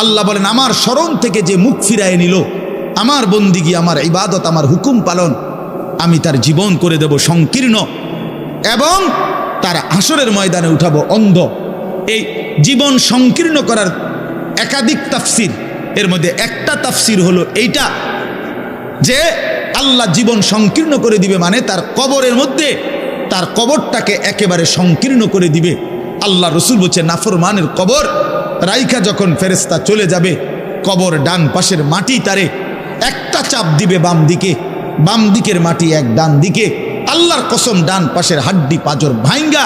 আল্লাহ বলেন আমার স্মরণ থেকে যে মুখ ফিরায় নিল, আমার বন্দিগি, আমার ইবাদত, আমার হুকুম পালন, আমি তার জীবন করে দেব সংকীর্ণ এবং তার হাসরের ময়দানে উঠাবো অন্ধ। এই জীবন সংকীর্ণ করার একাধিক তাফসির, এর মধ্যে একটা তাফসির হলো এইটা যে আল্লাহ জীবন সংকীর্ণ করে দিবে মানে তার কবরের মধ্যে তার কবরটাকে একেবারে সংকীর্ণ করে দিবে। আল্লাহ রসুল বলছে নাফরমানের কবর রাইখা যখন ফেরেশতা চলে যাবে, কবর ডান পাশের মাটি তারে একটা চাপ দিবে বাম দিকে, বাম দিকের মাটি এক ডান দিকে, আল্লাহর কসম ডান পাশের হাড্ডি পাঁজর ভাইঙ্গা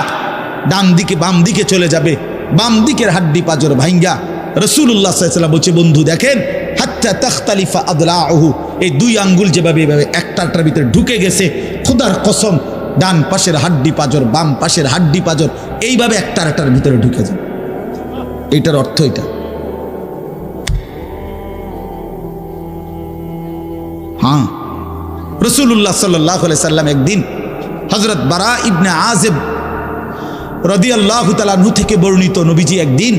ডান দিকে বাম দিকে চলে যাবে, বাম দিকের হাড্ডি পাঁজর ভাইঙ্গা। রাসূলুল্লাহ সাল্লাল্লাহু আলাইহি ওয়াসাল্লাম বলছে বন্ধু দেখেন হাত্তা তাখতালিফা আদলাউহু, এই দুই আঙ্গুল যেভাবে এভাবে একটার ভিতরে ঢুকে গেছে, খোদার কসম ডান পাশের হাড্ডি পাঁজর বাম পাশের হাড্ডি পাঁজর এইভাবে একটার ভিতরে ঢুকে যায়। এটার অর্থ এটা। হ্যাঁ, রাসূলুল্লাহ সাল্লাল্লাহু আলাইহি সাল্লাম একদিন হযরত বারা ইবনে আযিব রাদিয়াল্লাহু তাআলা আনহু থেকে বর্ণিত, নবীজি একদিন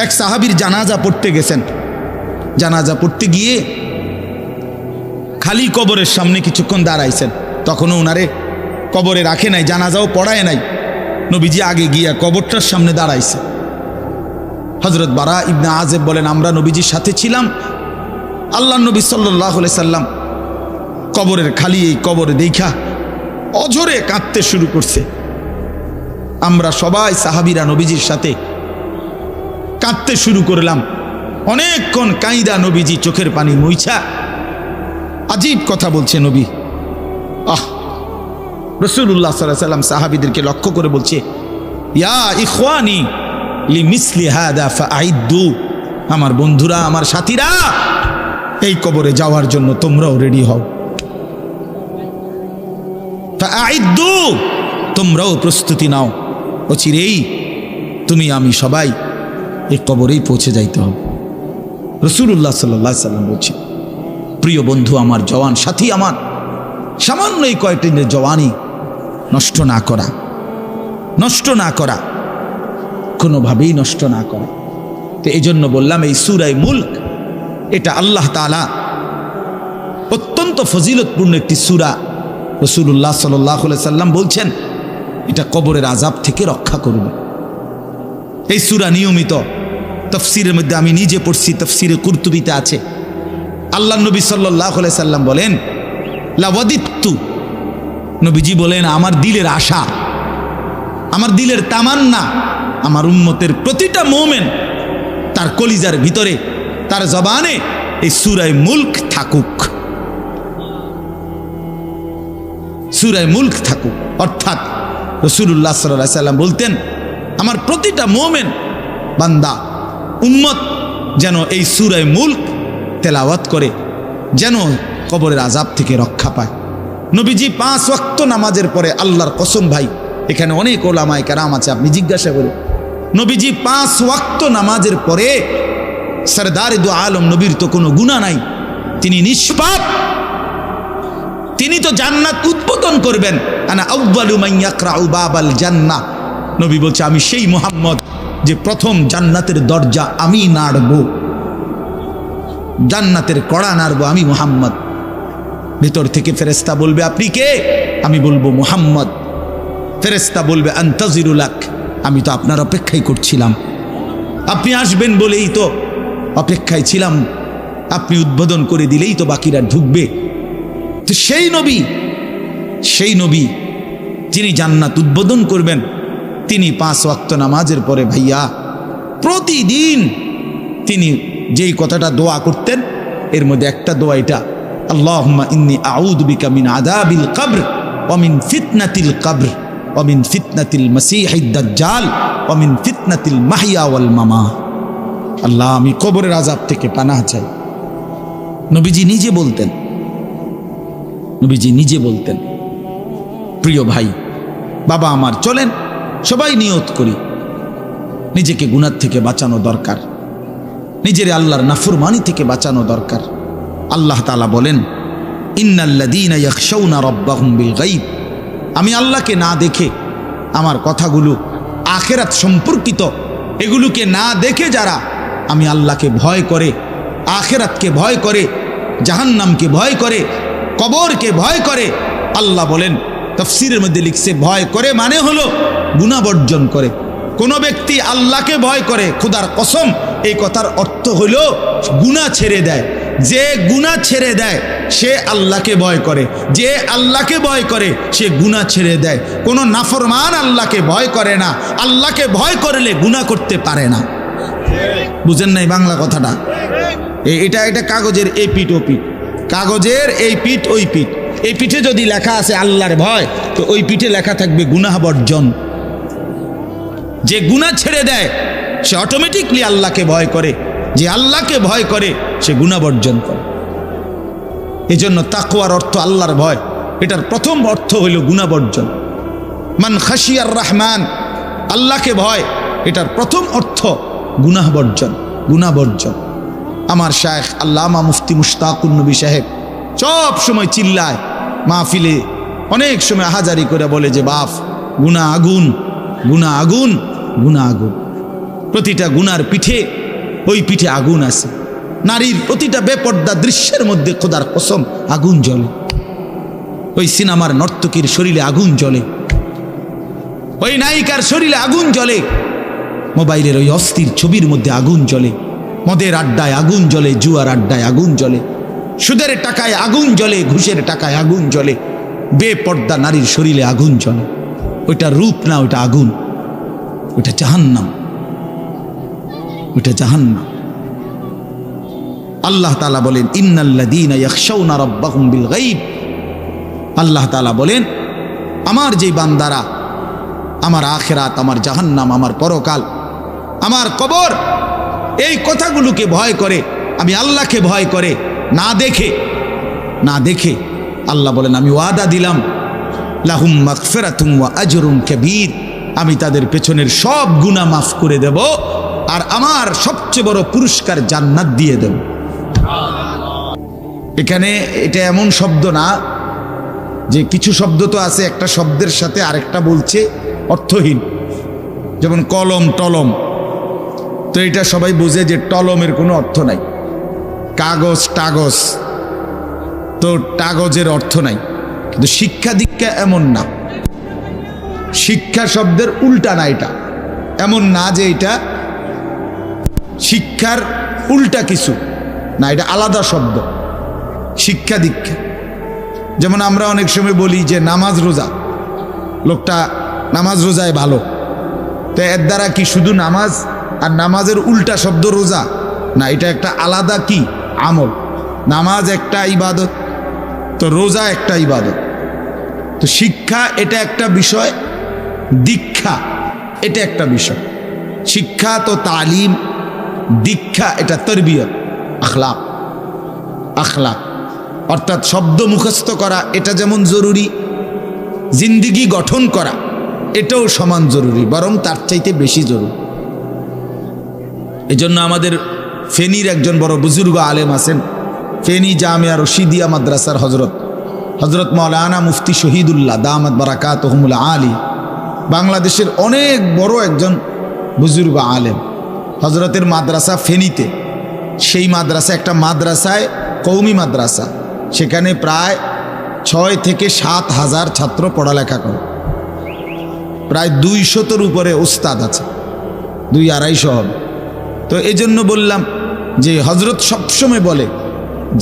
এক সাহাবীর জানাজা পড়তে গেছেন। জানাজা পড়তে গিয়ে খালি কবরের সামনে কিছুক্ষণ দাঁড়াইছেন, তখনও ওনারে কবরে রাখে নাই, জানাজাও পড়ায় নাই। নবীজি আগে গিয়া কবরটার সামনে দাঁড়াইছে। হযরত বারা ইবনে আযিব বলেন আমরা নবীজির সাথে ছিলাম, আল্লাহ নবী সাল্লাল্লাহু আলাইহি সাল্লাম কবরের খালি এই কবরে দেখা অঝরে কাঁদতে শুরু করছে। আমরা সবাই সাহাবীরা নবীজির সাথে কাঁদতে শুরু করলাম। অনেকক্ষণ কাইদা নবীজি চোখের পানি মুইছা আজীব কথা বলছে নবী। রাসূলুল্লাহ সাল্লাল্লাহু আলাইহি সাল্লাম সাহাবীদেরকে লক্ষ্য করে বলছে ইয়া ইখওয়ানি লিমিসলি হাদা ফাআইদ্দু, আমার বন্ধুরা আমার সাথীরা এই কবরে যাওয়ার জন্য তোমরাও রেডি হও। ফাআইদ্দু, তোমরাও প্রস্তুতি নাও, অচিরেই তুমি আমি সবাই এই কবরেই পৌঁছে যাইতে হবে। রাসূলুল্লাহ সাল্লাল্লাহু আলাইহি সাল্লাম বলছে প্রিয় বন্ধু আমার, জওয়ান সাথী আমার, সামান্য এই কয়েকদিনের জওয়ানি নষ্ট না করা, নষ্ট না করা, কোনোভাবেই নষ্ট না করা। তো এই জন্য বললাম এই সূরা মুলক এটা আল্লাহ তাআলা অত্যন্ত ফজিলতপূর্ণ একটি সূরা। রাসূলুল্লাহ সাল্লাল্লাহু আলাইহি সাল্লাম বলছেন এটা কবরের আযাব থেকে রক্ষা করবে। এই সূরা নিয়মিত তাফসীরের মধ্যে আমি নিজে পড়ছি, তাফসীরে কুরতুবিতে আছে। আল্লাহ নবী সাল্লাল্লাহু আলাইহি সাল্লাম বলেন লাওয়াদিত্তু, নবীজি বলেন আমার দিলের আশা, আমার দিলের তামান্না, আমার উম্মতের প্রতিটা মুমিন তার কলিজার ভিতরে তার জবানে এই সূরা মুলক থাকুক, সূরা মুলক থাকুক। অর্থাৎ রাসূলুল্লাহ সাল্লাল্লাহু আলাইহি সাল্লাম বলতেন আমার প্রতিটা মুমিন বান্দা উম্মত যেন এই সূরা মুলক তেলাওয়াত করে, যেন কবরের আযাব থেকে রক্ষা পায়। নবীজি 5 ওয়াক্ত নামাজের পরে, আল্লাহর কসম ভাই এখানে অনেক ওলামায়ে কেরাম আছে, আপনি জিজ্ঞাসা করুন, নবীজি 5 ওয়াক্ত নামাজের পরে, সরদারে দু আলম নবীর তো কোনো গুনাহ নাই, তিনি নিষ্পাপ, তিনি তো জান্নাত উদ্বোধন করবেন। আনা আউয়ালু মান ইয়াকরাউ বাবাল জান্নাহ, নবী বলছে আমি সেই মুহাম্মদ যে প্রথম জান্নাতের দরজা আমি নাড়ব, জান্নাতের কড়া নাড়ব আমি মুহাম্মদ। ভিতর থেকে ফেরেশতা বলবে আপনি কে? আমি বলবো মুহাম্মদ। ফেরেশতা বলবে আনতাজিরু লাক, আমি তো আপনার অপেক্ষাই করছিলাম, আপনি আসবেন বলেই তো অপেক্ষায় ছিলাম, আপনি উদ্বোধন করে দিলেই তো বাকিরা ঢুকবে। তো সেই নবী যিনি জান্নাত উদ্বোধন করবেন, তিনি 5 ওয়াক্ত নামাজের পরে ভাইয়া প্রতিদিন তিনি যেই কথাটা দোয়া করতেন, এর মধ্যে একটা দোয়া এটা, আল্লাহুম্মা ইন্নী আউযু বিকা মিন আযাবিল কবর ওয়া মিন ফিতনাতিল কবর ওয়া মিন ফিতনাতিল মাসীহিদ দাজ্জাল ওয়া মিন ফিতনাতিল মাহইয়া ওয়াল মামাত। আল্লাহ আমি কবরের আযাব থেকে পানাহ চাই। নবীজি নিজে বলতেন। প্রিয় ভাই বাবা আমার, চলেন সবাই নিয়ত করি, নিজেকে গুনাহ থেকে বাঁচানো দরকার, নিজের আল্লাহর নাফরমানি থেকে বাঁচানো দরকার। আল্লাহ তাআলা বলেন ইন্নাল্লাযীনা ইয়াখশাউনা রাব্বাহুম বিল গায়ব, আমি আল্লাহকে না দেখে, আমার কথাগুলো আখিরাত সম্পর্কিত, এগুলোকে না দেখে যারা আমি আল্লাহকে ভয় করে, আখিরাতকে ভয় করে, জাহান্নামকে ভয় করে, কবরকে ভয় করে। আল্লাহ বলেন, তাফসীরের মধ্যে লিখছে, ভয় করে মানে হলো গুনাহ বর্জন করে। কোন ব্যক্তি আল্লাহকে ভয় করে, খোদার কসম এই কথার অর্থ হলো গুনাহ ছেড়ে দেয়। যে গুনাহ ছেড়ে দেয় সে আল্লাহকে ভয় করে, যে আল্লাহকে ভয় করে সে গুনাহ ছেড়ে দেয়। কোন নাফরমান আল্লাহকে ভয় করে না, আল্লাহকে ভয় করলে গুনাহ করতে পারে না। বুঝেন নাই বাংলা কথাটা? এটা কাগজের এই পিঠ ও পিঠ, কাগজের এই পিঠ ওই পিঠ। এই পিঠে যদি লেখা আছে আল্লাহর ভয়, তো ওই পিঠে লেখা থাকবে গুনাহ বর্জন। যে গুনাহ ছেড়ে দেয় সে অটোমেটিকলি আল্লাহকে ভয় করে, যে আল্লাহকে ভয় করে সে গুনাহ বর্জন করে। এই জন্য তাকওয়ার অর্থ আল্লাহর ভয়, এটার প্রথম অর্থ হইল গুনাহ বর্জন। মান খাশিয়ার রহমান, আল্লাহকে ভয়, এটার প্রথম অর্থ গুনাহ বর্জন, গুনাহ বর্জন। আমার শায়েখ আল্লামা মুফতি মুশতাকুন নবী সাহেব সব সময় চিল্লায় মাহফিলে, অনেক সময় হাজারি করে বলে যে বাপ, গুনাহ আগুন, গুনাহ আগুন, গুনাহ আগুন। প্রতিটা গুনার পিঠে ওই পিঠে আগুন আছে। নারীর প্রতিটা বেপর্দা দৃশ্যের মধ্যে খোদার কসম আগুন জ্বলে। ওই সিনেমার নর্তকীর শরীরে আগুন জ্বলে, ওই নায়িকার শরীরে আগুন জ্বলে, মোবাইলের ওই অস্থির ছবির মধ্যে আগুন জ্বলে, মদের আড্ডায় আগুন জ্বলে, জুয়ার আড্ডায় আগুন জ্বলে, সুদের টাকায় আগুন জ্বলে, ঘুষের টাকায় আগুন জ্বলে, বেপর্দা নারীর শরীরে আগুন জ্বলে। ওইটা রূপ না, ওইটা আগুন, ওইটা জাহান্নাম, ওইটা জাহান্নাম। আল্লাহ তাআলা বলেন, ইন্নাল্লাযীনা ইয়াখশাউনা রাব্বাহুম বিল গায়ব। আল্লাহ তাআলা বলেন, আমার যে বান্দারা আমার আখিরাত, আমার জাহান্নাম, আমার পরকাল, আমার কবর, এই কথাগুলোকে ভয় করে, আমি আল্লাহকে ভয় করে, না দেখে, না দেখে, আল্লাহ বলেন আমি ওয়াদা দিলাম, লাহুম মাগফিরাতুম ওয়া আজরুন কাবীর, আমি তাদের পেছনের সব গুনাহ মাফ করে দেব, আর আমার সবচেয়ে বড় পুরস্কার জান্নাত দিয়ে দেব। এখানে এটা এমন শব্দ না যে কিছু শব্দ তো আছে একটা শব্দের সাথে আরেকটা বলছে অর্থহীন, যেমন কলম টলম। তো এটা সবাই বোঝে যে টলমের কোনো অর্থ নাই। কাগজ টাগজ, তো কাগজের অর্থ নাই। কিন্তু শিক্ষা দীক্ষা এমন না, শিক্ষা শব্দের উল্টা না, এটা এমন না যে এটা শিক্ষার উল্টা কিছু না, এটা আলাদা শব্দ। শিক্ষা দীক্ষা, যেমন আমরা অনেক সময় বলি যে নামাজ রোজা, লোকটা নামাজ রোজায় ভালো, তো এর দ্বারা কি শুধু নামাজ আর নামাজের উল্টা শব্দ রোজা না, এটা একটা আলাদা কি আমল। নামাজ একটা ইবাদত, তো রোজা একটা ইবাদত। তো শিক্ষা এটা একটা বিষয়, দীক্ষা এটা একটা বিষয়। শিক্ষা তো তালিম, দীক্ষা এটা তরবিয়ত, আখলাক। আখলাক অর্থাৎ শব্দ মুখস্থ করা এটা যেমন জরুরি, জিন্দিগি গঠন করা এটাও সমান জরুরি, বরং তার চাইতে বেশি জরুরি। এজন্য আমাদের ফেনীর একজন বড় বুজুর্গ আলেম আছেন, ফেনী জামিয়া রশিদিয়া মাদ্রাসার হজরত মাওলানা মুফতি শহীদুল্লাহ দামাত বারাকাতুহুমুল আলী, বাংলাদেশের অনেক বড় একজন বুজুর্গ আলেম। হজরতের মাদ্রাসা ফেনীতে, সেই মাদ্রাসা একটা মাদ্রাসায় কওমি মাদ্রাসা, সেখানে প্রায় 6 থেকে 7 হাজার ছাত্র পড়ালেখা করে, প্রায় 200-র উপরে ওস্তাদ আছে, 200-250 হবে। তো এই জন্য বললাম যে হজরত সবসময় বলে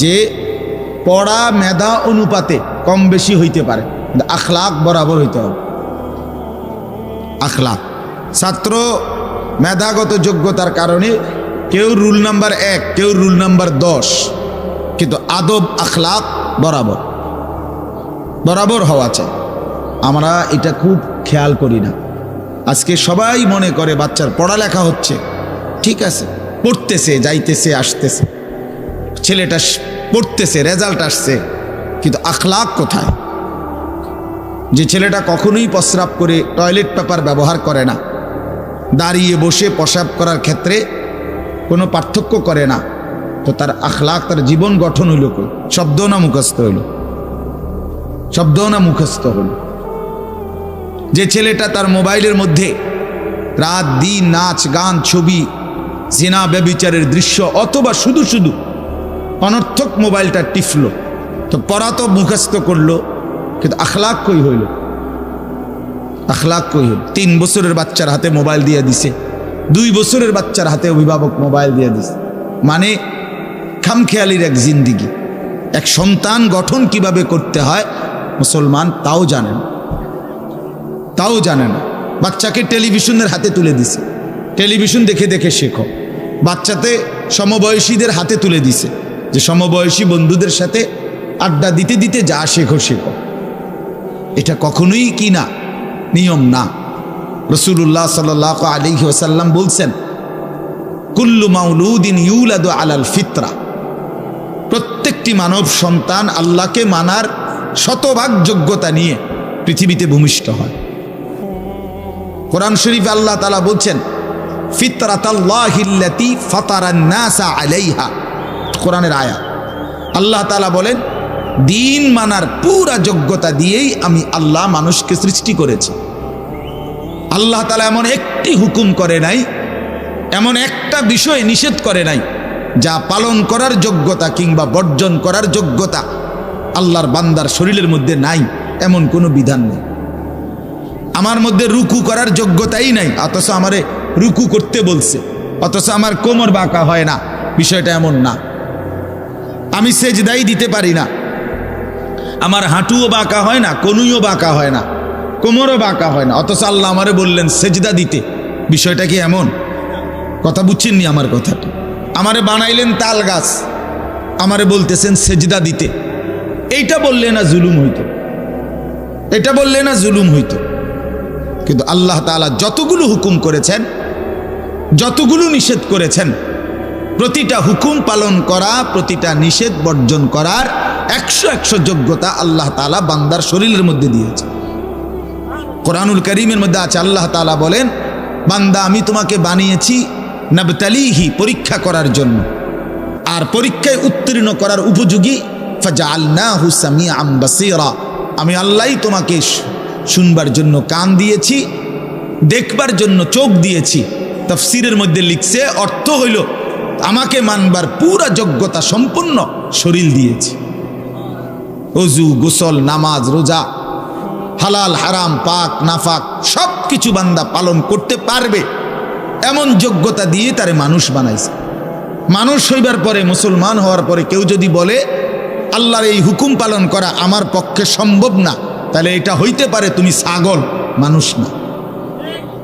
যে পড়া মেধা অনুপাতে কম বেশি হইতে পারে, কিন্তু আখলাক বরাবর হইতে হবে। আখলাক, ছাত্র মেধাগত যোগ্যতার কারণে কেউ রুল নাম্বার 1, কেউ রুল নাম্বার 10, কিন্তু আদব আখলাক বরাবর বরাবর হওয়া চাই। আমরা এটা খুব খেয়াল করি না। আজকে সবাই মনে করে বাচ্চার পড়ালেখা হচ্ছে, ঠিক আছে, পড়তেছে, যাইতেছে, আসতেছে, ছেলেটা পড়তেছে, রেজাল্ট আসছে, কিন্তু আখলাক কোথায়? যে ছেলেটা কখনোই প্রস্রাব করে টয়লেট পেপার ব্যবহার করে না, দাঁড়িয়ে বসে প্রস্রাব করার ক্ষেত্রে কোনো পার্থক্য করে না, তো তার আখলাক, তার জীবন গঠন হইল কই? শব্দ না মুখস্থ হইল? শব্দ না মুখস্থ হইল? যে ছেলেটা তার মোবাইলের মধ্যে রাত দিন নাচ গান ছবি জিনা ব্যভিচারের দৃশ্য, অথবা শুধু শুধু অনর্থক মোবাইলটা টিপল। তো পড়া তো মুখস্থ করলো, কিন্তু আখলাক কই হইল? আখলাক কই হইল? 3 বছরের বাচ্চার হাতে মোবাইল দিয়ে দিছে, 2 বছরের বাচ্চার হাতে অভিভাবক মোবাইল দিয়ে দিছে। মানে খামখেয়ালির এক জিন্দিগি। এক সন্তান গঠন কিভাবে করতে হয় মুসলমান তাও জানেন, তাও জানে না। বাচ্চাকে টেলিভিশনের হাতে তুলে দিছে, টেলিভিশন দেখে দেখে শেখো। বাচ্চাতে সমবয়সীদের হাতে তুলে দিছে, যে সমবয়সী বন্ধুদের সাথে আড্ডা দিতে দিতে যা শেখো শেখো। এটা কখনোই কি না, নিয়ম না। রাসূলুল্লাহ সাল্লাল্লাহু আলাইহি ওয়াসাল্লাম বলছেন, কুল্লু মাউলুদিন ইউলাদু আলাল ফিতরা, প্রত্যেকটি মানব সন্তান আল্লাহকে মানার শতভাগ যোগ্যতা নিয়ে পৃথিবীতে ভূমিষ্ঠ হয়। কোরআন শরীফে আল্লাহ তাআলা বলছেন, ফিতরাতাল্লাহিল্লাতী ফাতারান নাসা আলাইহা, কোরআনের আয়াত। আল্লাহ তাআলা বলেন, দিন মানার পুরা যোগ্যতা দিয়েই আমি আল্লাহ মানুষকে সৃষ্টি করেছি। আল্লাহ তাআলা এমন একটি হুকুম করে নাই, এমন একটা বিষয় নিষেধ করে নাই যা পালন করার যোগ্যতা কিংবা বর্জন করার যোগ্যতা আল্লাহর বান্দার শরীরের মধ্যে নাই, এমন কোনো বিধান নেই। আমার মধ্যে রুকু করার যোগ্যতাই নাই, অথচ আমারে রুকু করতে বলছে, অথচ আমার কোমর বাঁকা হয় না, বিষয়টা এমন না। আমি সেজদাই দিতে পারি না, আমার হাঁটুও বাঁকা হয় না, কনুইও বাঁকা হয় না, কোমরও বাঁকা হয় না, অথচ আল্লাহ আমারে বললেন সেজদা দিতে। বিষয়টা কি এমন? কথা বুঝছেননি আমার কথাটা? আমারে বানাইলেন তাল গাছ, আমারে বলতেছেন সেজদা দিতে। এইটা বললে না জুলুম হইতো? এটা বললে না জুলুম হইতো? কিন্তু আল্লাহ তাআলা যতগুলো হুকুম করেছেন, যতগুলো নিষেধ করেছেন, প্রতিটা হুকুম পালন করা, প্রতিটা নিষেধ বর্জন করার 100 যোগ্যতা আল্লাহ তাআলা বান্দার শরীরের মধ্যে দিয়েছে। কোরআনুল কারীমের মধ্যে আছে, আল্লাহ তাআলা বলেন, বান্দা আমি তোমাকে বানিয়েছি নাবতালিহি, পরীক্ষা করার জন্য, আর পরীক্ষায় উত্তীর্ণ করার উপযোগী। ফাজআলনাহু সামিআম বাসীরা, আমি আল্লাহই তোমাকে শুনবার জন্য কান দিয়েছি, দেখবার জন্য চোখ দিয়েছি। তাফসীরের মধ্যে লিখছে, অর্থ হইল আমাকে মানবার পুরা যোগ্যতা সম্পন্ন শরীর দিয়েছি। ওযু, গোসল, নামাজ, রোজা, হালাল হারাম, পাক নাফাক সব কিছু বান্দা পালন করতে পারবে এমন যোগ্যতা দিয়ে তারে মানুষ বানাইছে। মানুষ হইবার পরে, মুসলমান হওয়ার পরে কেউ যদি বলে আল্লাহর এই হুকুম পালন করা আমার পক্ষে সম্ভব না, তাহলে এটা হইতে পারে তুমি ছাগল, মানুষ না।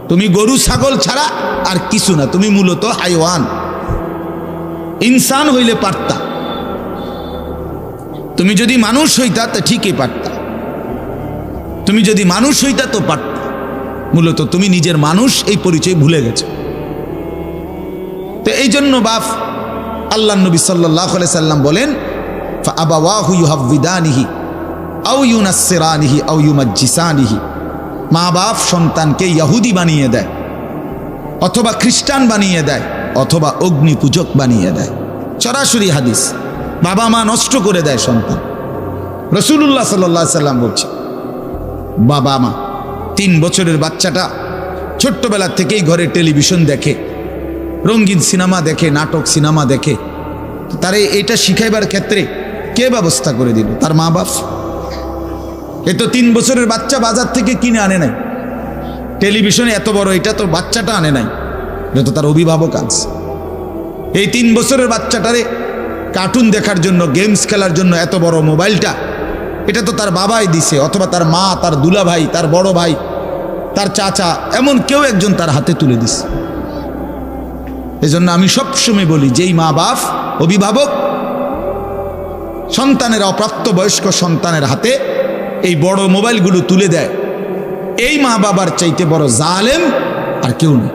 তুমি গরু ছাগল ছাড়া আর কিছু না, তুমি মূলত হাইওয়ান। ইনসান হইলে পারতা, তুমি যদি মানুষ হইতা তো ঠিকই পারতা, তুমি যদি মানুষ হইতা তো পারতা। মূলত তুমি নিজের মানুষ এই পরিচয় ভুলে গেছো। তো এই জন্য বাপ আল্লাহ নবী সাল্লাল্লাহু আলাইহি সাল্লাম বলেন, ফাআবাওয়াহু ইউহাব্বিদানিহি আও ইউনাসসিরানিহি আও ইউমাজ্জিসানিহি, মা বাপ সন্তানকে ইহুদি বানিয়ে দেয়, অথবা খ্রিস্টান বানিয়ে দেয়, অথবা অগ্নি পূজক বানিয়ে দেয়। সরাসরি হাদিস, বাবা মা নষ্ট করে দেয় সন্তান। রাসূলুল্লাহ সাল্লাল্লাহু আলাইহি সাল্লাম বলছে, বাবা মা 3 বছরের বাচ্চাটা ছোট্টবেলা থেকেই ঘরে টেলিভিশন দেখে, রঙিন সিনেমা দেখে, নাটক সিনেমা দেখে, তারে এটা শিখাইবার ক্ষেত্রে কে ব্যবস্থা করে দিল? তার মা বাপ। এ তো 3 বছরের বাচ্চা বাজার থেকে কিনে আনে নাই, টেলিভিশনে এত বড় এটা তো বাচ্চাটা আনে নাই, এটা তো তার অভিভাবক আনছে। এই 3 বছরের বাচ্চাটারে কার্টুন দেখার জন্য, গেমস খেলার জন্য এত বড় মোবাইলটা, এটা তো তার বাবাই দিছে, অথবা তার মা, তার দুলা ভাই, তার বড় ভাই, তার চাচা, এমন কেউ একজন তার হাতে তুলে দিছে। এজন্য আমি সবসময় বলি, যেই মা বাপ, অভিভাবক সন্তানের, অপ্রাপ্তবয়স্ক সন্তানের হাতে এই বড় মোবাইলগুলো তুলে দেয়, এই মা বাবার চাইতে বড় জালেম আর কেউ নেই।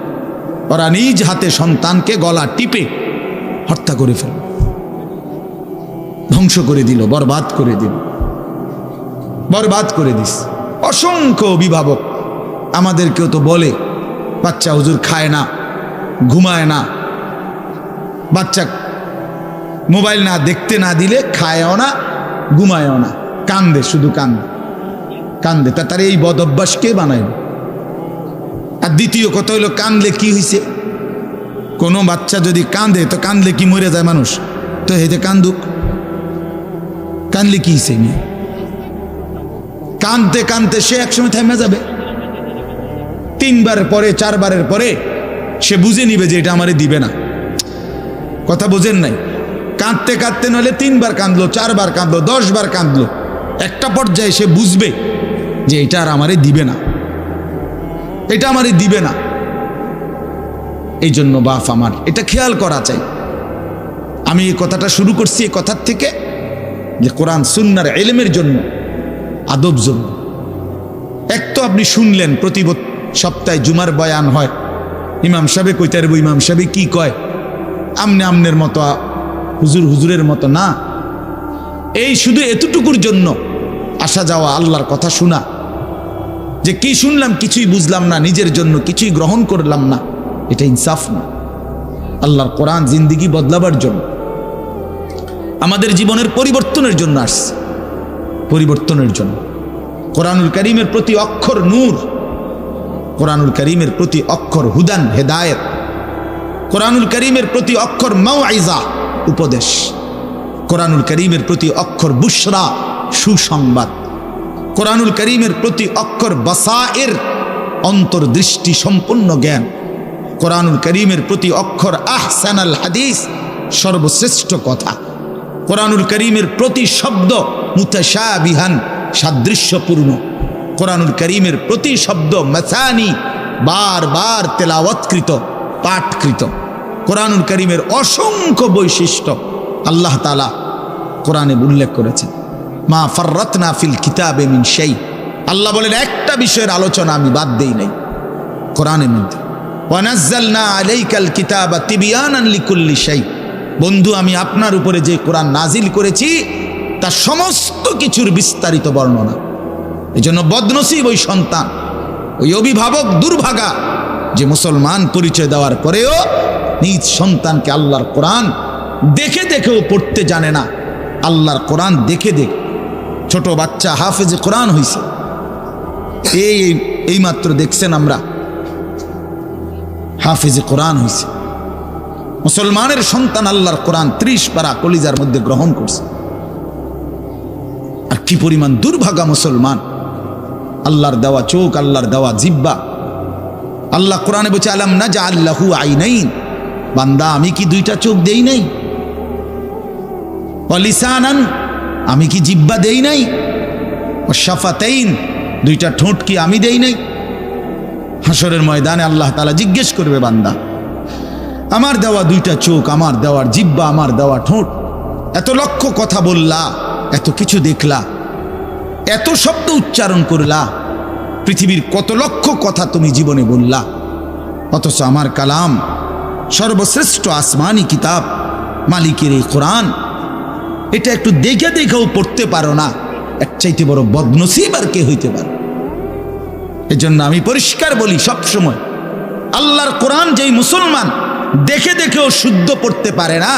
ওরা নিজ হাতে সন্তানকে গলা টিপে হত্যা করে ফেলল, ধ্বংস করে দিল, বরবাদ করে দিল, বরবাদ করে দিস। অসংখ্য অভিভাবক আমাদেরকেও তো বলে, বাচ্চা হুজুর খায় না, ঘুমায় না, বাচ্চা মোবাইল না দেখতে না দিলে খায়ও না, ঘুমায়ও না, কান্দে, শুধু কান্দে কান্দে। তার এই বদ অভ্যাস কে বানাইল? আর দ্বিতীয় কথা হইল, কান্দলে কি হয়েছে? কোনো বাচ্চা যদি কাঁদে তো কাঁদলে কি মরে যায় মানুষ? তো হেতে কান্দুক, কাঁদলে কি সে নিয়ে কাঁদতে কাঁদতে সে একসময় থেমে যাবে। 3 বার পরে 4 বারের পরে সে বুঝে নিবে যে এটা আমারে দিবে না। কথা বোঝেন নাই? কাঁদতে কাঁদতে নইলে 3 বার কাঁদলো, 4 বার কাঁদলো, 10 বার কাঁদলো, একটা পর্যায়ে সে বুঝবে যে এটা আর আমারে দিবে না, এটা আমারে দিবে না। এই জন্য বাপ আমার এটা খেয়াল করা চাই। আমি এই কথাটা শুরু করছি এই কথার থেকে যে কোরআন সুন্নাহর ইলমের জন্য, আদব জন্য। এক তো আপনি শুনলেন প্রতি সপ্তাহে জুমার বয়ান হয়, ইমাম সাহেব কইতে পারবো, ইমাম সাহেব কি কয়, আমনে আমনের মতো, হুজুর হুজুরের মতো না। এই শুধু এতটুকুর জন্য আসা যাওয়া, আল্লাহর কথা শোনা, যে কি শুনলাম কিছুই বুঝলাম না, নিজের জন্য কিছুই গ্রহণ করলাম না, এটা ইনসাফ না। আল্লাহর কোরআন জিন্দেগি বদলাবার জন্য, আমাদের জীবনের পরিবর্তনের জন্য আসছে, পরিবর্তনের জন্য। কোরআনুল কারীমের প্রতি অক্ষর নূর, কোরআনুল কারীমের প্রতি অক্ষর হুদান হেদায়েত, কোরআনুল কারীমের প্রতি অক্ষর মাউইজা উপদেশ, কোরআনুল কারীমের প্রতি অক্ষর বুশরা সুসংবাদ, কোরআনুল কারীমের প্রতি অক্ষর বাসায়ের অন্তর্দৃষ্টি সম্পন্ন জ্ঞান, কোরআনুল কারীমের প্রতি অক্ষর আহসানাল হাদিস সর্বশ্রেষ্ঠ কথা, কোরআনুল কারীমের প্রতি শব্দ মুতাশাবিহান সাদৃশ্যপূর্ণ, কোরআনুল কারীমের প্রতি শব্দ মাসানি বারবার তেলাওয়াতকৃত পাঠকৃত। কোরআনুল কারীমের অসংখ্য বৈশিষ্ট্য আল্লাহ তাআলা কোরআনে উল্লেখ করেছেন। মা ফাররাতনা ফিল কিতাবে মিন শাই, আল্লাহ বলেন একটা বিষয়ের আলোচনা আমি বাদ দেই নাই কোরআনের মধ্যে। ওয়া নাযালনা আলাইকাল কিতাবা তিবয়ানান লিকুল্লি শাই, বন্ধু আমি আপনার উপরে যে কোরআন নাজিল করেছি তার সমস্ত কিছুর বিস্তারিত বর্ণনা। এই জন্য বদনসিব ওই সন্তান, ওই অভিভাবক দুর্ভাগা যে মুসলমান পরিচয় দেওয়ার পরেও নিজ সন্তানকে আল্লাহর কোরআন দেখে দেখেও পড়তে জানে না। আল্লাহর কোরআন দেখে দেখে ছোট বাচ্চা হাফেজে কোরআন হইছে, এই মাত্র দেখছেন আমরা হাফেজে কোরআন হইছে। মুসলমানের সন্তান আল্লাহর কোরআন 30 পারা কলিজার মধ্যে গ্রহণ করছে। আর কি পরিমাণ দুর্ভাগা মুসলমান, আল্লাহর দেওয়া চোখ, আল্লাহর দেওয়া জিহ্বা। আল্লাহ কোরআনে বলছে আলাম নাজআল লাহু আইনাইন, বান্দা আমি কি 2টা চোখ দেই নাই? ওয়া লিসানান, আমি কি জিহ্বা দেই নাই? ওয়া শাফাতাইন, 2টা ঠোঁট কি আমি দেই নাই? হাসরের ময়দানে আল্লাহ তাআলা জিজ্ঞেস করবে বান্দা আমার দেওয়া 2টা চোখ, আমার দেওয়ার জিহ্বা, আমার দেওয়া ঠোঁট, এত লক্ষ কথা বললা, এত কিছু দেখলা, এত শব্দ উচ্চারণ করলা, পৃথিবীর কত লক্ষ কথা তুমি জীবনে বললা, অথচ আমার কালাম সর্বশ্রেষ্ঠ আসমানি কিতাব মালিকের এই কোরআন, এটা একটু দেখে দেখেও পড়তে পারো না, এর চাইতে বড় বদনসিব আর কে হইতে পারে? এজন্য আমি পরিষ্কার বলি সবসময়, আল্লাহর কোরআন যেই মুসলমান দেখে দেখেও শুদ্ধ পড়তে পারে না,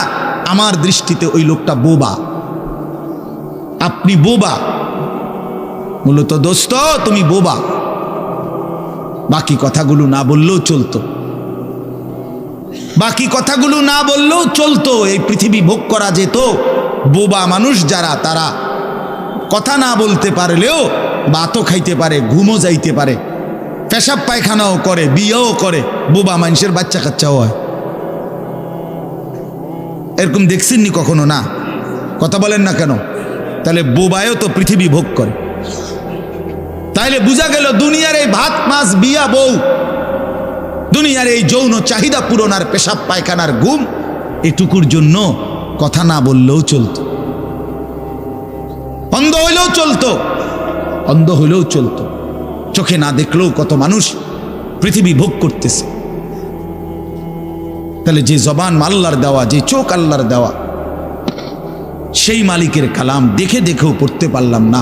আমার দৃষ্টিতে ওই লোকটা বোবা। আপনি বোবা, মূলত দোস্ত তুমি বোবা। বাকি কথাগুলো না বললেও চলতো, বাকি কথাগুলো না বললেও চলতো, এই পৃথিবী ভোগ করা যেত। বোবা মানুষ যারা, তারা কথা না বলতে পারলেও ভাতও খাইতে পারে, ঘুমও যাইতে পারে, পেশাব পায়খানাও করে, বিয়েও করে, বোবা মানুষের বাচ্চা কাচ্চাও হয়। এরকম দেখছেননি কখনো? না, কথা বলেন না কেন? তাহলে বোবায়ও তো পৃথিবী ভোগ করে। তাইলে বোঝা গেল দুনিয়ার এই ভাত মাছ বিয়া বউ, দুনিয়ার এই যৌন চাহিদা পূরণ আর পেশাব পায়খানার ঘুম, এটুকুর জন্য কথা না বললেও চলতো, অন্ধ হইলেও চলতো, অন্ধ হইলেও চলতো, চোখে না দেখলেও কত মানুষ পৃথিবী ভোগ করতেছে। তাহলে যে জবান আল্লাহর দেওয়া, যে চোখ আল্লাহর দেওয়া, সেই মালিকের কালাম দেখে দেখেও পড়তে পারলাম না।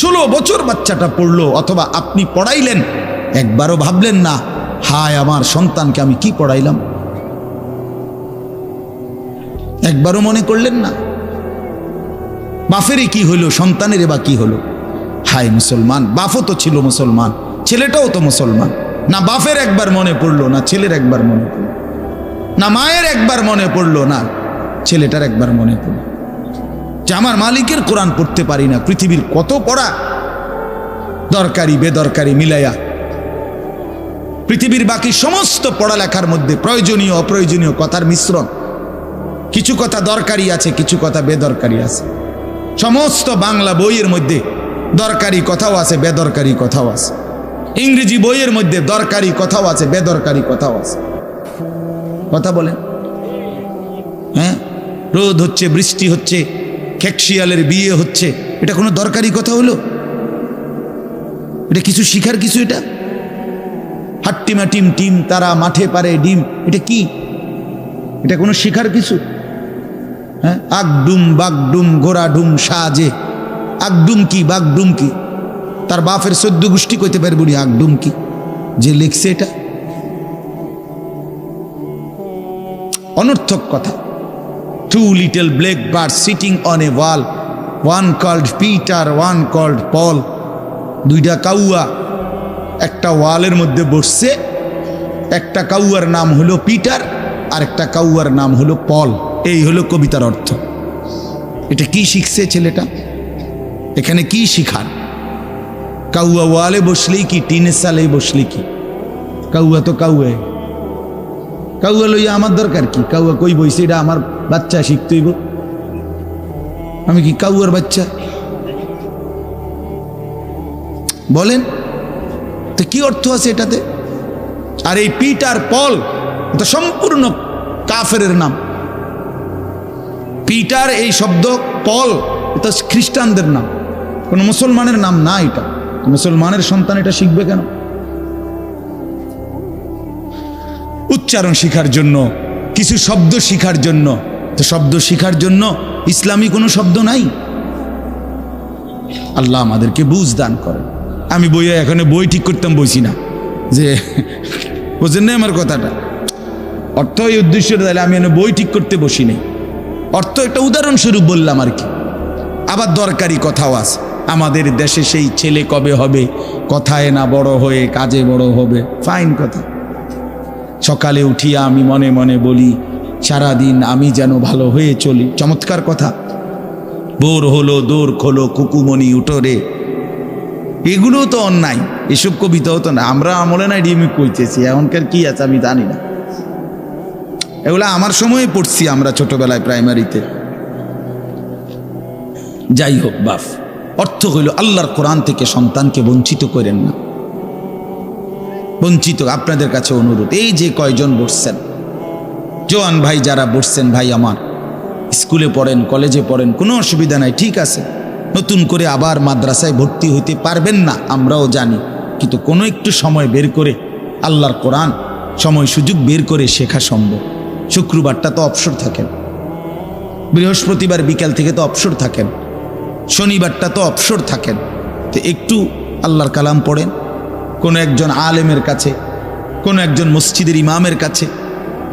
16 বছর বাচ্চাটা পড়লো, অথবা আপনি পড়াইলেন, একবারও ভাবলেন না হায় আমার সন্তানকে আমি কি পড়াইলাম? একবারও মনে করলেন না বাফেরই কি হইল, সন্তানের বা কি হলো? হায় মুসলমান, বাফও তো ছিল মুসলমান, ছেলেটাও তো মুসলমান, না বাফের একবার মনে পড়লো, না ছেলের একবার মনে পড়লো। না মায়ের একবার মনে পড়লো, না ছেলেটার একবার মনে পড়লো যে আমার মালিকের কোরআন পড়তে পারি না। পৃথিবীর কত পড়া, দরকারি বেদরকারি মিলাইয়া পৃথিবীর বাকি সমস্ত পড়ালেখার মধ্যে প্রয়োজনীয় অপ্রয়োজনীয় কথার মিশ্রণ। কিছু কথা দরকারি আছে, কিছু কথা বেদরকারি আছে। সমস্ত বাংলা বইয়ের মধ্যে দরকারি কথাও আছে, বেদরকারি কথাও আছে। ইংরেজি বইয়ের মধ্যে দরকারি কথাও আছে, বেদরকারি কথাও আছে। কথা বলেন? হ্যাঁ, রোদ হচ্ছে, বৃষ্টি হচ্ছে, খেকশিয়ালের বিয়ে হচ্ছে, এটা কোনো দরকারি কথা হলো? এটা কিছু শিখার কিছু? এটা হাট্টিমা টিম টিম তারা মাঠে পারে ডিম, এটা কি? এটা কোনো শিখার কিছু? হ্যাঁ, আগডুম বাগডুম ঘোড়াডুম সাজে। আগডুম কি বাগডুম কি? তার বাপের 14 গোষ্ঠী কইতে পারবো না আগডুম কি। যে লিখছে এটা অনর্থক কথা। 2 little black birds sitting on a wall, one called Peter, one called Paul। দুইটা কাউয়া একটা ওয়ালের মধ্যে বসছে, একটা কাউয়ার নাম হলো পিটার আর একটা কাউয়ার নাম হলো পল। এই হলো কবিতার অর্থ। এটা কি শিখছে ছেলেটা? এখানে কি শিখার? কাউয়া ওয়ালে বসলেই কি, টিনের সালে বসলে কি? কাউয়া তো কাউয়া, কাউয়া লইয়া আমার দরকার কি? কাউয়া কই বইছে, এটা আমার বাচ্চা শিখতেইব। আমি কি কাউয়ার বাচ্চা? বলেন তো কি অর্থ আছে এটাতে? আর এই পিটার পল এটা সম্পূর্ণ কাফেরের নাম। পিটার এই শব্দ, পল এটা খ্রিস্টানদের নাম, কোন মুসলমানের নাম না। এটা মুসলমানের সন্তান এটা শিখবে কেন? উচ্চারণ শিখার জন্য, কিছু শব্দ শিখার জন্য। তো শব্দ শিখার জন্য ইসলামী কোনো শব্দ নাই। আল্লাহ আমাদেরকে বুঝ দান করে। আমি বইয়ে এখানে বই ঠিক করতাম বসি না, যে বুঝেন না আমার কথাটা। অর্থ এই উদ্দেশ্য তাহলে আমি এখানে বই ঠিক করতে বসি নাই। অর্থ একটা উদাহরণস্বরূপ বললাম আর কি। আবার দরকারি কথাও আছে। আমাদের দেশে সেই ছেলে কবে হবে, কথায় না বড় হয়ে কাজে বড় হবে। ফাইন কথা। সকালে উঠিয়া আমি মনে মনে বলি, সারাদিন আমি যেন ভালো হয়ে চলি। চমৎকার কথা। ভোর হলো দৌড় খোলো কুকুমনি উঠোরে, এগুলো তো অন্যায়। এসব কবিতাও তো না, আমরা আমলে নাই ডিমি কইতেছি। এখনকার কি আছে আমি জানি না। এগুলা আমার সময়ে পড়ছি আমরা ছোটবেলায় প্রাইমারিতে। যাই হোক বাপ, অর্থ হইল আল্লাহর কোরআন থেকে সন্তানকে বঞ্চিত করেন না। বঞ্চিত আপনাদের কাছে অনুরোধ। এই যে কয়জন বসছেন, জোয়ান ভাই যারা বসছেন, ভাই আমার স্কুলে পড়েন, কলেজে পড়েন, কোনো অসুবিধা নাই, ঠিক আছে। নতুন করে আবার মাদ্রাসায় ভর্তি হইতে পারবেন না, আমরাও জানি। কিন্তু কোনো একটু সময় বের করে আল্লাহর কোরআন সময় সুযোগ বের করে শেখা সম্ভব। শুক্রবারটা তো অবসর থাকেন, বৃহস্পতিবার বিকাল থেকে তো অবসর থাকেন, শনিবারটা তো অবসর থাকেন। তো একটু আল্লাহর কালাম পড়েন, কোনো একজন আলেমের কাছে, কোনো একজন মসজিদের ইমামের কাছে,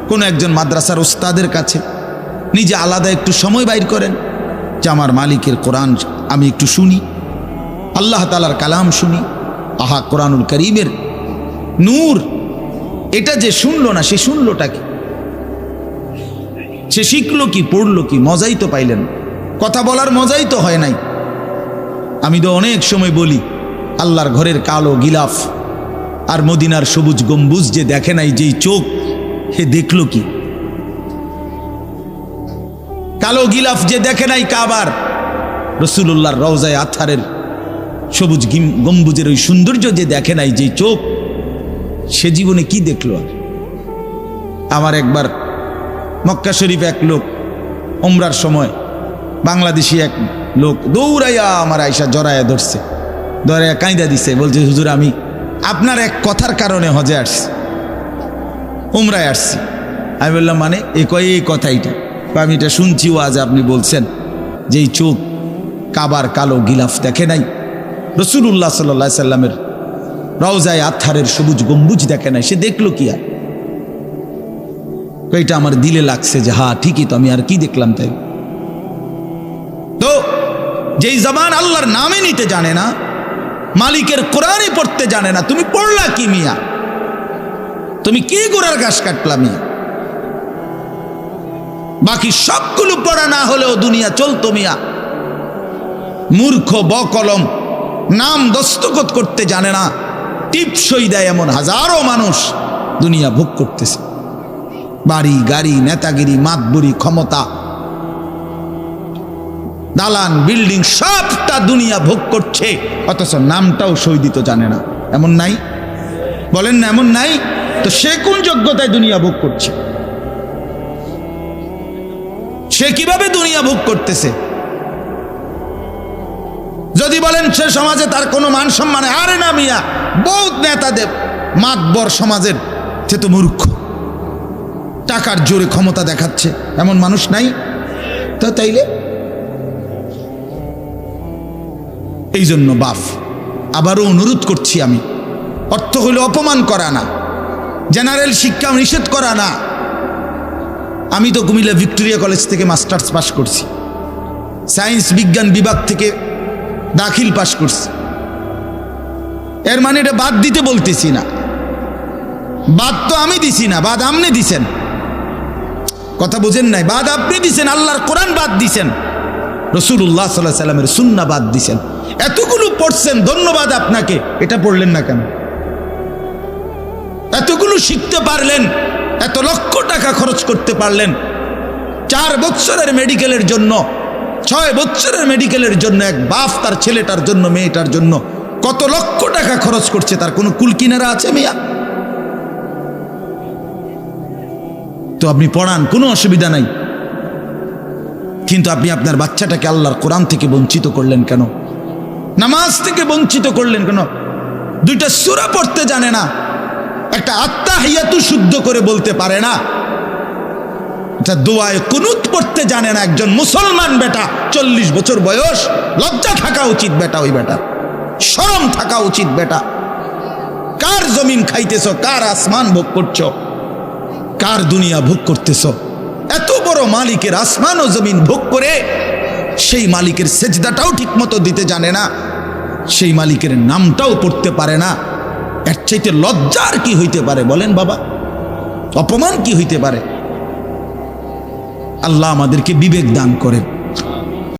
কোনো একজন মাদ্রাসার ওস্তাদের কাছে নিজে আলাদা একটু সময় বাইর করেন যে আমার মালিকের কোরআন আমি একটু শুনি, আল্লাহ তাআলার কালাম শুনি। আহা, কোরআনুল কারীমের নূর। এটা যে শুনলো না, সে শুনলোটা কি? সে শিখলো কি, পড়লো কি? মজাই তো পাইলেন। কথা বলার মজাই তো হয় নাই। আমি তো অনেক সময় বলি, আল্লাহর ঘরের কালো গিলাফ আর মদিনার সবুজ গম্বুজ যে দেখে নাই, যেই চোখ, হে দেখলো কি? কালো গিলাফ যে দেখে নাই কাবার, রাসূলুল্লাহর রওজায়ে আতহারের সবুজ গম্বুজের ওই সৌন্দর্য যে দেখে নাই, যেই চোখ, সে জীবনে কি দেখলো? আমার একবার মক্কা শরীফ এক লোক উমরার সময়, বাংলাদেশি এক লোক দৌড়াইয়া আমার আয়সা জড়াইয়া ধরছে, ধরাইয়া কাঁদা দিছে, বলছে হুজুর আমি আপনার এক কথার কারণে হজে আসছি, উমরায় আসছি। আমি বললাম মানে? এই কথাইটা আমি এটা শুনছি আজ আপনি বলছেন যেই চোখ কাবার কালো গিলাফ দেখে নাই, রাসূলুল্লাহ সাল্লাল্লাহু আলাইহি সাল্লামের রওজায়ে আতহারের সবুজ গম্বুজ দেখে নাই, সে দেখলো কি? আর এটা আমার দিলে লাগছে যে হ্যাঁ ঠিকই তো, আমি আর কি দেখলাম? তাই তো যেই জবান আল্লাহর নামে নিতে জানে না, মালিকের কোরআনে পড়তে জানে না, তুমি পড়লা কি মিয়া? তুমি কি গোড়ার ঘাস কাটলা মিয়া? বাকি সবগুলো পড়া না হলেও দুনিয়া চলতো মিয়া। মূর্খ বকলম, নাম দস্তখত করতে জানে না, টিপসই দেয় এমন হাজারো মানুষ দুনিয়া ভোগ করতেছে। বাড়ি গাড়ি, নেতাগিরি, মাতবুরি, ক্ষমতা, দালান বিল্ডিং সবটা দুনিয়া ভোগ করছে, অথচ নামটাও সই দিতে জানে না। এমন নাই? বলেন না এমন নাই? তো সে কোন যোগ্যতায় দুনিয়া ভোগ করছে? সে কিভাবে দুনিয়া ভোগ করতেছে? যদি বলেন সে সমাজে তার কোনো মান সম্মান, আরে না মিয়া, বহুত নেতাদের মাতবর সমাজের, সে তো মূর্খ, টাকার জোরে ক্ষমতা দেখাচ্ছে, এমন মানুষ নাই? তো তাইলে এই জন্য বাপ আবারও অনুরোধ করছি আমি, অর্থ হইল অপমান করা না, জেনারেল শিক্ষা নিষেধ করা না। আমি তো কুমিল্লা ভিক্টোরিয়া কলেজ থেকে মাস্টার্স পাস করছি, সায়েন্স বিজ্ঞান বিভাগ থেকে দাখিল পাস করছি। এর মানে এটা বাদ দিতে বলতেছি না, বাদ তো আমি দিছি না, বাদ আপনি দিছেন। কথা বুঝেন নাই? বাদ আপনি দিছেন, আল্লাহর কোরআন বাদ দিছেন, রাসূলুল্লাহ সাল্লাল্লাহু আলাইহি সাল্লামের সুন্নাহ বাদ দিছেন। এতগুলো পড়ছেন, ধন্যবাদ আপনাকে। এটা পড়লেন না কেন? এতগুলো শিখতে পারলেন, এত লক্ষ টাকা খরচ করতে পারলেন, 4 বছরের মেডিকেলের জন্য, 6 বছরের মেডিকেলের জন্য এক বাপ তার ছেলেটার জন্য, মেয়েটার জন্য কত লক্ষ টাকা খরচ করছে, তার কোনো কুল কিনারা আছে মিয়া? তো আপনি পড়ান, কোনো অসুবিধা নাই, কিন্তু আপনি আপনার বাচ্চাটাকে আল্লাহর কোরআন থেকে বঞ্চিত করলেন কেন? নামাজ থেকে বঞ্চিত করলেন কেন? 2টা সূরা পড়তে জানে না, একটা আত্তাহিয়াতু শুদ্ধ করে বলতে পারে না, এটা দোয়ায়ে কুনুত পড়তে জানে না। একজন মুসলমান বেটা, 40 বছর বয়স, লজ্জা থাকা উচিত বেটা, ওই বেটা শরম থাকা উচিত বেটা। কার জমিন খাইতেছ, কার আসমান ভোগ করছো, কার দুনিয়া ভোগ করতেছ? এত বড় মালিকের আসমান ও জমিন ভোগ করে সেই মালিকের সেজদাটাও ঠিক মতো দিতে জানে না, সেই মালিকের নামটাও পড়তে পারে না। এর চাইতে লজ্জার কি হইতে পারে বলেন বাবা? অপমান কি হইতে পারে? আল্লাহ আমাদেরকে বিবেক দান করেন।